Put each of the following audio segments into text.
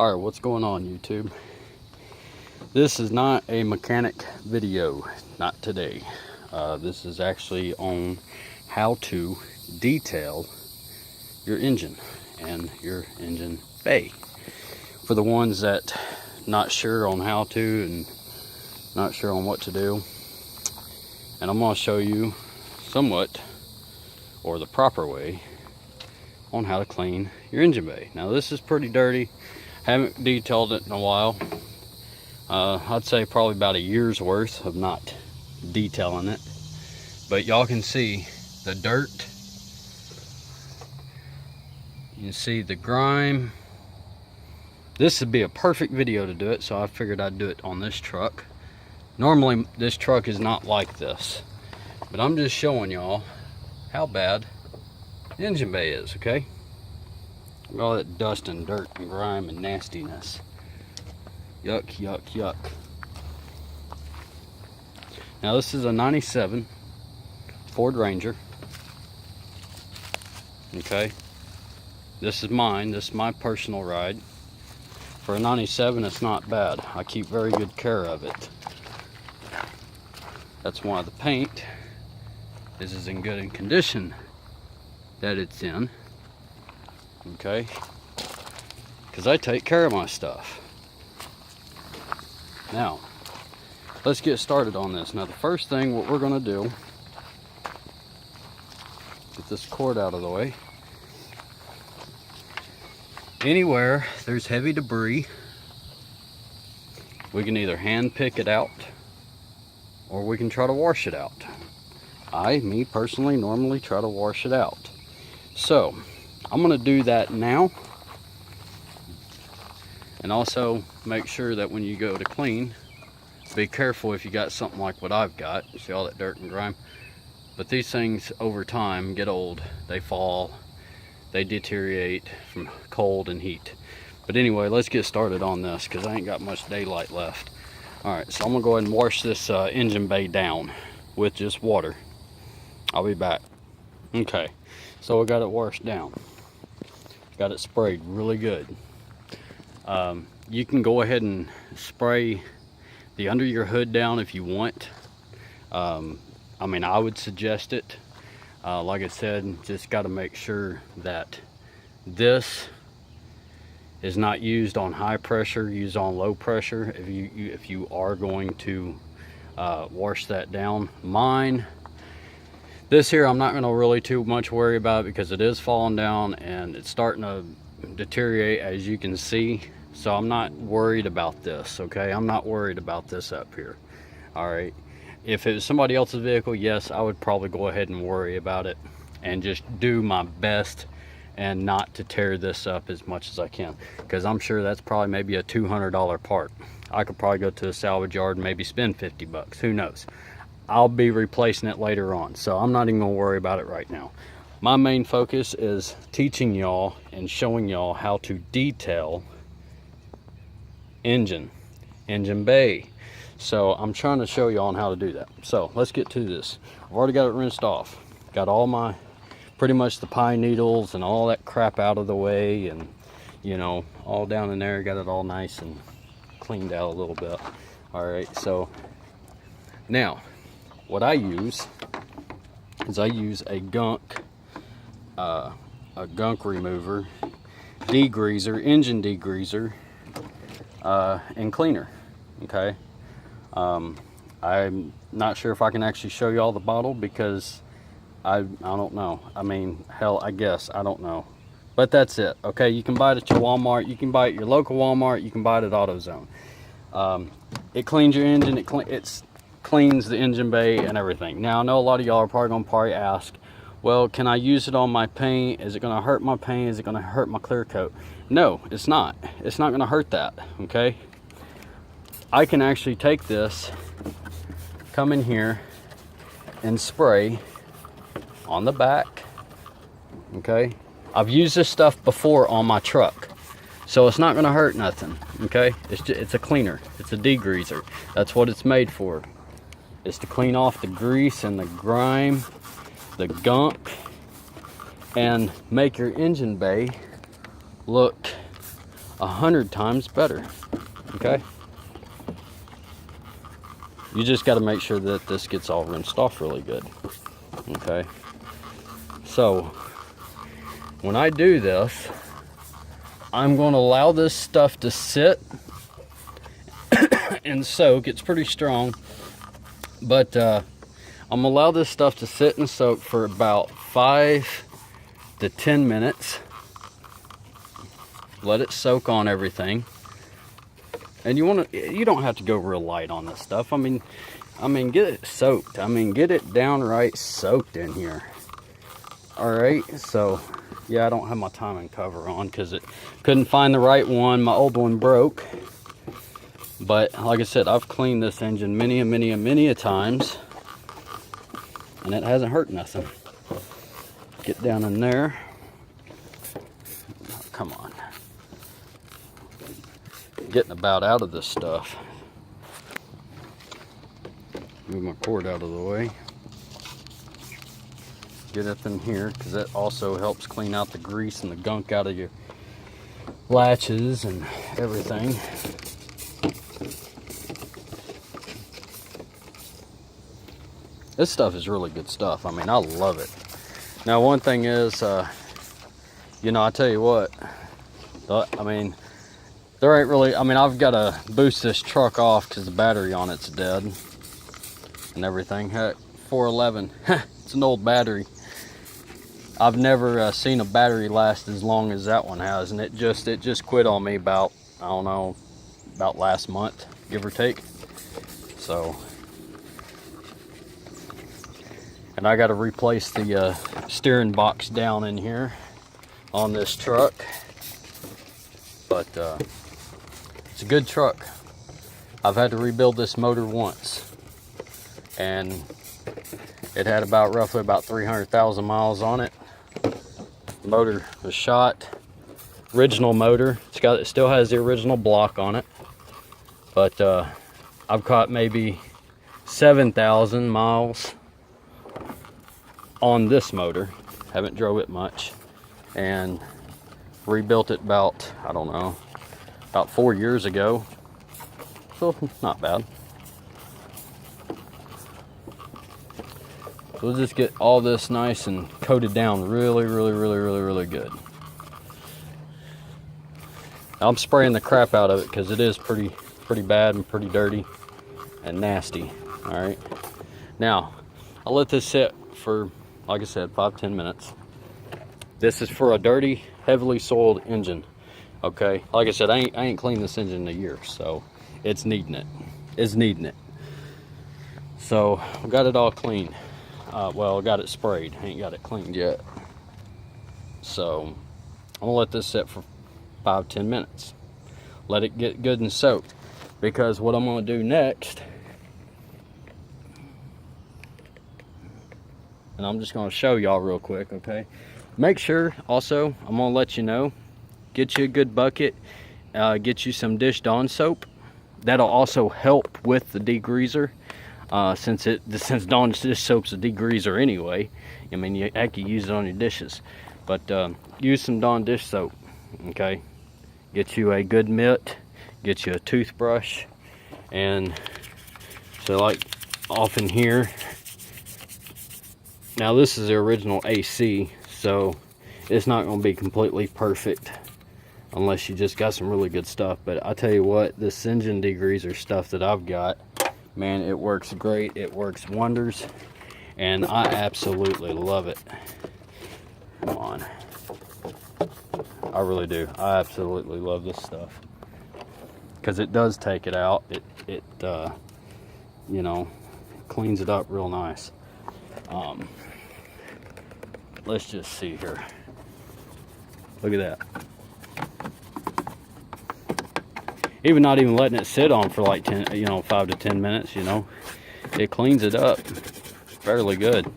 Alright, what's going on, YouTube? This is not a mechanic video, not today. This is actually on how to detail your engine and your engine bay. For the ones that not sure on how to and not sure on what to do. And I'm going to show you somewhat, or the proper way, on how to clean your engine bay. Now this is pretty dirty. Haven't detailed it in a while. I'd say probably about a year's worth of not detailing it. But y'all can see the dirt. You can see the grime. This would be a perfect video to do it, so I figured I'd do it on this truck. Normally this truck is not like this, but I'm just showing y'all how bad the engine bay is, okay? All that dust and dirt and grime and nastiness. Yuck, yuck, yuck. Now this is a 97 Ford Ranger. Okay. This is mine. This is my personal ride. For a 97, it's not bad. I keep very good care of it. That's why the paint is in good condition that it's in. Okay, because I take care of my stuff. Now let's get started on this. Now the first thing what we're going to do, get this cord out of the way. Anywhere there's heavy debris, we can either hand pick it out or we can try to wash it out. Me personally, normally try to wash it out. So I'm going to do that now, and also make sure that when you go to clean, be careful if you got something like what I've got. You see all that dirt and grime? But these things over time get old, they fall, they deteriorate from cold and heat. But anyway, let's get started on this because I ain't got much daylight left. Alright, so I'm going to go ahead and wash this engine bay down with just water. I'll be back. Okay, so I got it washed down. Got it sprayed really good. You can go ahead and spray the under your hood down if you want. I mean, I would suggest it. Like I said, just got to make sure that this is not used on high pressure, used on low pressure if you are going to wash that down. This here, I'm not going to really too much worry about it because it is falling down and it's starting to deteriorate, as you can see. So I'm not worried about this, okay? I'm not worried about this up here. All right. If it was somebody else's vehicle, yes, I would probably go ahead and worry about it and just do my best and not to tear this up as much as I can, because I'm sure that's probably maybe a $200 part. I could probably go to a salvage yard and maybe spend 50 bucks. Who knows? I'll be replacing it later on, so I'm not even gonna worry about it right now. My main focus is teaching y'all and showing y'all how to detail engine bay. So I'm trying to show y'all on how to do that. So let's get to this. I've already got it rinsed off. Got all my, pretty much the pine needles and all that crap out of the way, and you know, all down in there. Got it all nice and cleaned out a little bit. All right, so now what I use is I use a gunk remover, degreaser, engine degreaser, and cleaner. Okay, I'm not sure if I can actually show you all the bottle because I don't know. I mean, hell, I guess I don't know, but that's it. Okay, you can buy it at your Walmart, you can buy it at your local Walmart, you can buy it at AutoZone. It cleans your engine, it cleans the engine bay and everything. Now I know a lot of y'all are probably gonna ask, well, can I use it on my paint? Is it gonna hurt my paint? Is it gonna hurt my clear coat? No, it's not. It's not gonna hurt that, okay? I can actually take this, come in here and spray on the back, okay? I've used this stuff before on my truck, so it's not gonna hurt nothing, okay? It's a cleaner, it's a degreaser. That's what it's made for. It's to clean off the grease and the grime, the gunk, and make your engine bay look 100 times better. Okay, you just got to make sure that this gets all rinsed off really good. Okay, so when I do this, I'm going to allow this stuff to sit and soak. It's pretty strong, but I'm gonna allow this stuff to sit and soak for about 5 to 10 minutes. Let it soak on everything. And you don't have to go real light on this stuff. I mean get it soaked. I mean get it downright soaked in here. All right, so yeah, I don't have my timing cover on because it couldn't find the right one. My old one broke. But like I said, I've cleaned this engine many a times, and it hasn't hurt nothing. Get down in there. Oh, come on. Getting about out of this stuff. Move my cord out of the way. Get up in here, because that also helps clean out the grease and the gunk out of your latches and everything. This stuff is really good stuff. I mean, I love it. Now, one thing is, you know, I tell you what, I mean, there ain't really, I mean, I've got to boost this truck off because the battery on it's dead and everything. Heck, 411, it's an old battery. I've never seen a battery last as long as that one has, and it just quit on me about, I don't know, about last month, give or take. So, and I got to replace the steering box down in here on this truck, but it's a good truck. I've had to rebuild this motor once, and it had roughly about 300,000 miles on it. The motor was shot, original motor. It still has the original block on it, but I've caught maybe 7,000 miles on this motor. Haven't drove it much, and rebuilt it about, I don't know, about 4 years ago. So not bad. So we'll just get all this nice and coated down really good. I'm spraying the crap out of it because it is pretty bad and pretty dirty and nasty. All right, now I'll let this sit for, like I said, 5-10 minutes. This is for a dirty, heavily soiled engine. Okay, like I said, I ain't cleaned this engine in a year, so it's needing it. It's needing it. So I got it all clean. Well, I got it sprayed. I ain't got it cleaned yet. So I'm gonna let this sit for 5-10 minutes. Let it get good and soaked, because what I'm gonna do next, and I'm just gonna show y'all real quick, okay? Make sure also, I'm gonna let you know, get you a good bucket, get you some Dish Dawn soap. That'll also help with the degreaser. Since Dawn dish soap's a degreaser anyway. I mean, you can use it on your dishes, but use some Dawn dish soap. Okay, get you a good mitt, get you a toothbrush, and so like off in here. Now this is the original AC, so it's not going to be completely perfect unless you just got some really good stuff. But I tell you what, this engine degreaser stuff that I've got, man, it works great. It works wonders, and I absolutely love it. Come on, I really do. I absolutely love this stuff because it does take it out. It you know, cleans it up real nice. Let's just see here. Look at that. Even not even letting it sit on for like 5 to 10 minutes, you know, it cleans it up fairly good.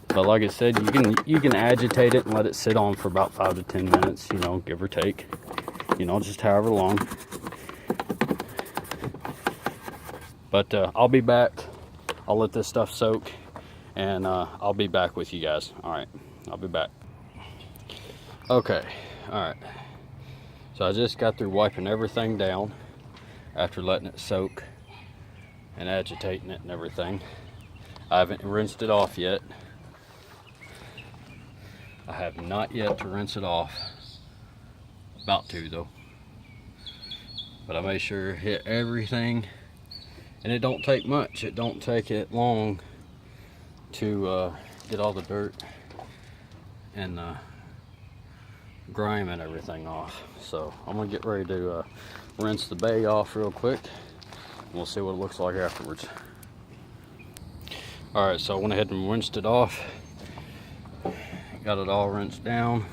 But like I said, you can agitate it and let it sit on for about 5 to 10 minutes, you know, give or take, you know, just however long. But I'll be back. I'll let this stuff soak, and I'll be back with you guys. All right, I'll be back. Okay, all right. So I just got through wiping everything down after letting it soak and agitating it and everything. I haven't rinsed it off yet. I have not yet to rinse it off. About to though. But I made sure to hit everything, and it don't take much. It don't take it long to get all the dirt and grime and everything off. So I'm gonna get ready to rinse the bay off real quick. We'll see what it looks like afterwards. All right, so I went ahead and rinsed it off. Got it all rinsed down.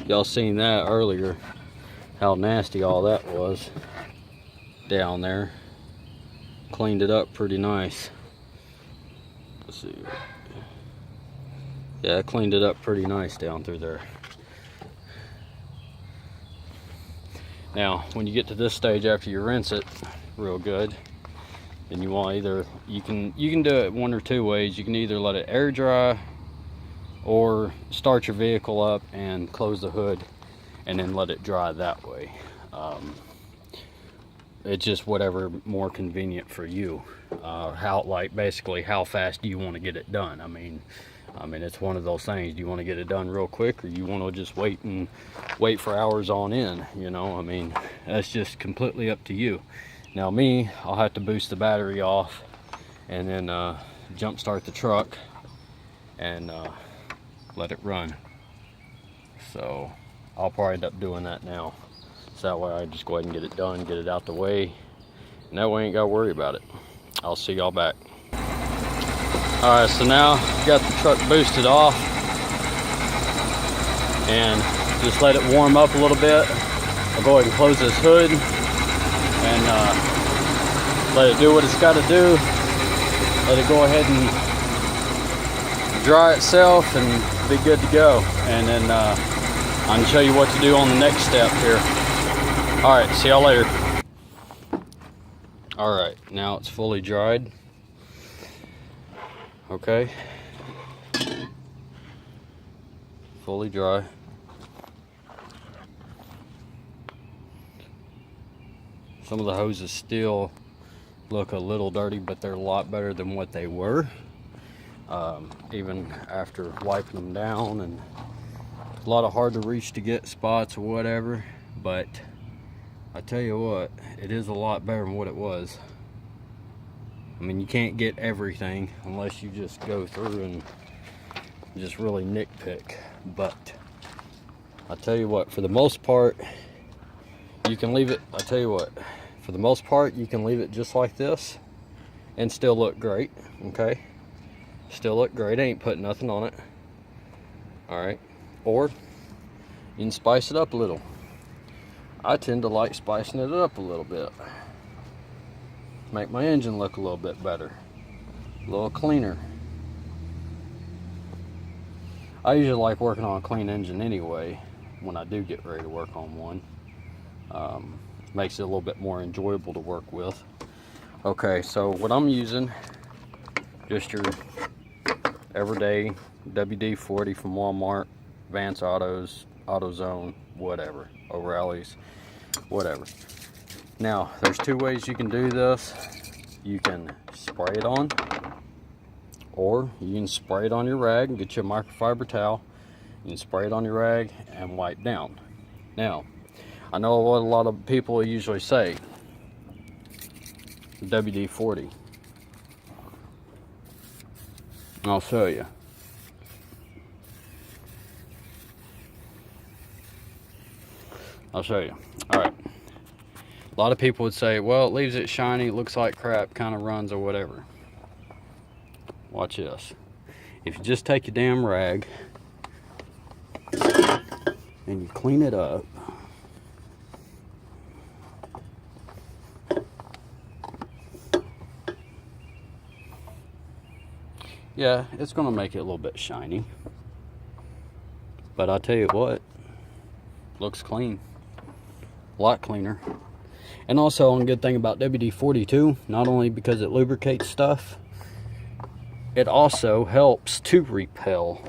Y'all seen that earlier, how nasty all that was down there. Cleaned it up pretty nice. Let's see. Yeah, I cleaned it up pretty nice down through there. Now, when you get to this stage after you rinse it real good, then you want either, you can do it one or two ways. You can either let it air dry or start your vehicle up and close the hood and then let it dry that way. It's just whatever more convenient for you. Basically how fast do you want to get it done? I mean, it's one of those things. Do you want to get it done real quick, or you want to just wait for hours on end? You know, I mean, that's just completely up to you. Now me, I'll have to boost the battery off and then jump start the truck and let it run. So I'll probably end up doing that now. So that way I just go ahead and get it done, get it out the way, and that way I ain't gotta worry about it. I'll see y'all back. All right, so now got the truck boosted off and just let it warm up a little bit. I'll go ahead and close this hood and let it do what it's got to do. Let it go ahead and dry itself and be good to go. And then I can show you what to do on the next step here. All right, see y'all later. All right, now it's fully dried. Okay, fully dry. Some of the hoses still look a little dirty, but they're a lot better than what they were. Even after wiping them down, and a lot of hard to reach to get spots or whatever, but I tell you what, it is a lot better than what it was. I mean, you can't get everything unless you just go through and just really nitpick, but I tell you what, for the most part, you can leave it, for the most part, you can leave it just like this and still look great, okay? Still look great, ain't putting nothing on it. All right, or you can spice it up a little. I tend to like spicing it up a little bit. Make my engine look a little bit better, a little cleaner. I usually like working on a clean engine anyway when I do get ready to work on one. Makes it a little bit more enjoyable to work with. Okay, so what I'm using, just your everyday WD-40 from Walmart, Vance Autos, AutoZone, whatever, O'Reilly's, whatever. Now, there's two ways you can do this. You can spray it on, or you can spray it on your rag and get you a microfiber towel. You can spray it on your rag and wipe down. Now, I know what a lot of people usually say, WD-40. And I'll show you. I'll show you. All right. A lot of people would say, well, it leaves it shiny, it looks like crap, kind of runs or whatever. Watch this. If you just take your damn rag and you clean it up, yeah, it's going to make it a little bit shiny. But I'll tell you what, looks clean. A lot cleaner. And also, one good thing about WD-40 too, not only because it lubricates stuff, it also helps to repel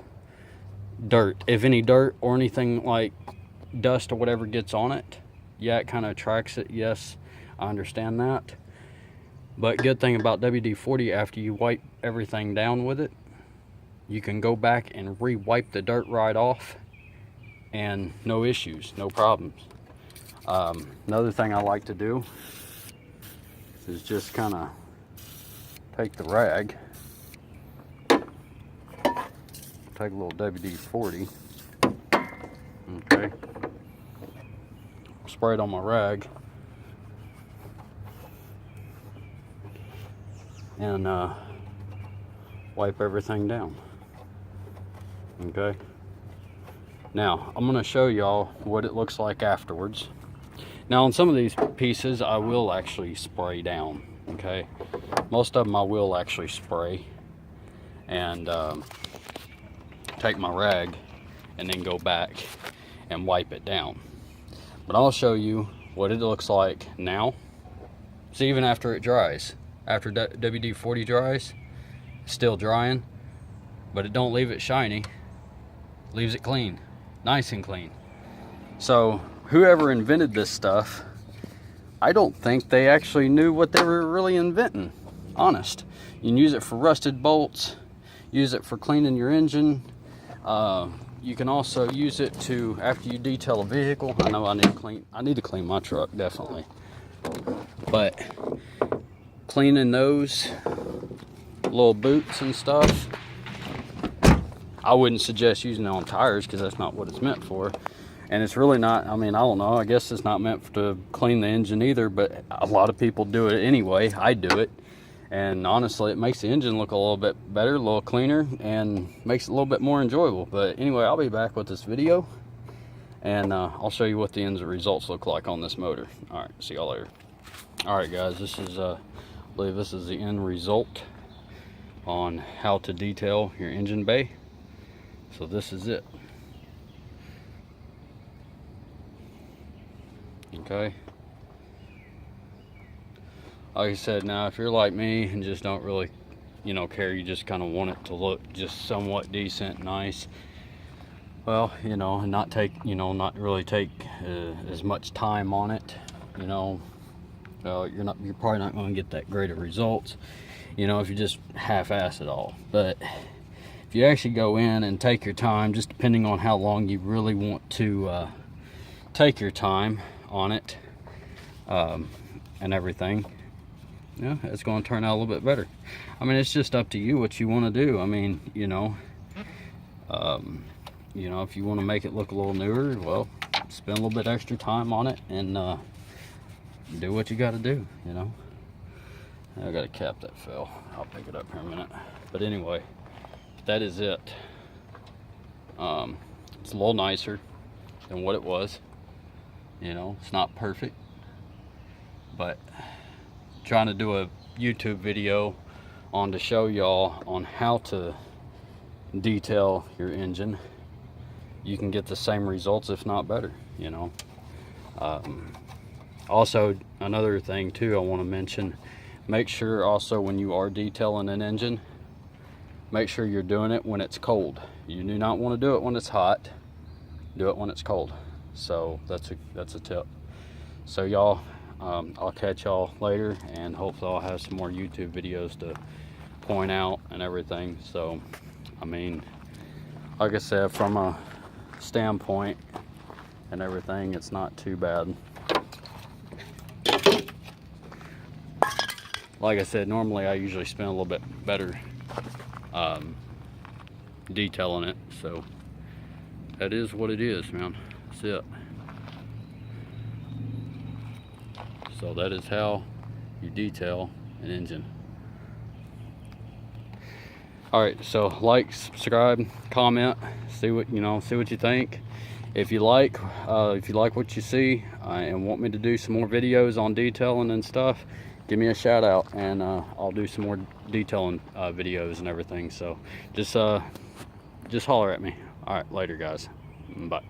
dirt. If any dirt or anything like dust or whatever gets on it, yeah, it kind of attracts it. Yes, I understand that. But good thing about WD-40, after you wipe everything down with it, you can go back and re-wipe the dirt right off, and no issues, no problems. Another thing I like to do is just kind of take the rag, take a little WD-40, okay, spray it on my rag, and wipe everything down. Okay, now I'm going to show y'all what it looks like afterwards. Now on some of these pieces I will actually spray down, okay, most of them I will actually spray and take my rag and then go back and wipe it down. But I'll show you what it looks like now. So even after it dries, after WD-40 dries, it's still drying, but it don't leave it shiny, leaves it clean, nice and clean. So whoever invented this stuff, I don't think they actually knew what they were really inventing, honest. You can use it for rusted bolts, use it for cleaning your engine. You can also use it to, after you detail a vehicle. I know I need to clean my truck, definitely. But cleaning those little boots and stuff, I wouldn't suggest using it on tires because that's not what it's meant for. And it's really not, I mean, I don't know, I guess it's not meant to clean the engine either, but a lot of people do it anyway. I do it. And honestly, it makes the engine look a little bit better, a little cleaner, and makes it a little bit more enjoyable. But anyway, I'll be back with this video, and I'll show you what the end results look like on this motor. All right, see y'all later. All right, guys, this is, I believe this is the end result on how to detail your engine bay. So this is it. Okay. Like I said, now if you're like me and just don't really, care, you just kind of want it to look just somewhat decent, nice, well, and not take, not really take as much time on it, you're probably not going to get that great of results, if you just half-ass it all. But if you actually go in and take your time, just depending on how long you really want to take your time on it, and everything, yeah, it's going to turn out a little bit better. I mean, it's just up to you what you want to do. I mean, if you want to make it look a little newer, well, spend a little bit extra time on it and do what you got to do. I got a cap that fell. I'll pick it up here in a minute. But anyway, that is it. It's a little nicer than what it was. It's not perfect, but trying to do a YouTube video on to show y'all on how to detail your engine, you can get the same results, if not better. Also, another thing too I want to mention, make sure also when you are detailing an engine, make sure you're doing it when it's cold. You do not want to do it when it's hot. Do it when it's cold. So that's a tip. So y'all, I'll catch y'all later, and hopefully I'll have some more YouTube videos to point out and everything. So I mean, like I said, from a standpoint and everything, it's not too bad. Like I said, normally I usually spend a little bit better detailing it, so that is what it is, man. That's it. So that is how you detail an engine. Alright, so like, subscribe, comment, see what you think. If you like what you see and want me to do some more videos on detailing and stuff, give me a shout out, and I'll do some more detailing videos and everything. So just holler at me. All right, later guys, bye.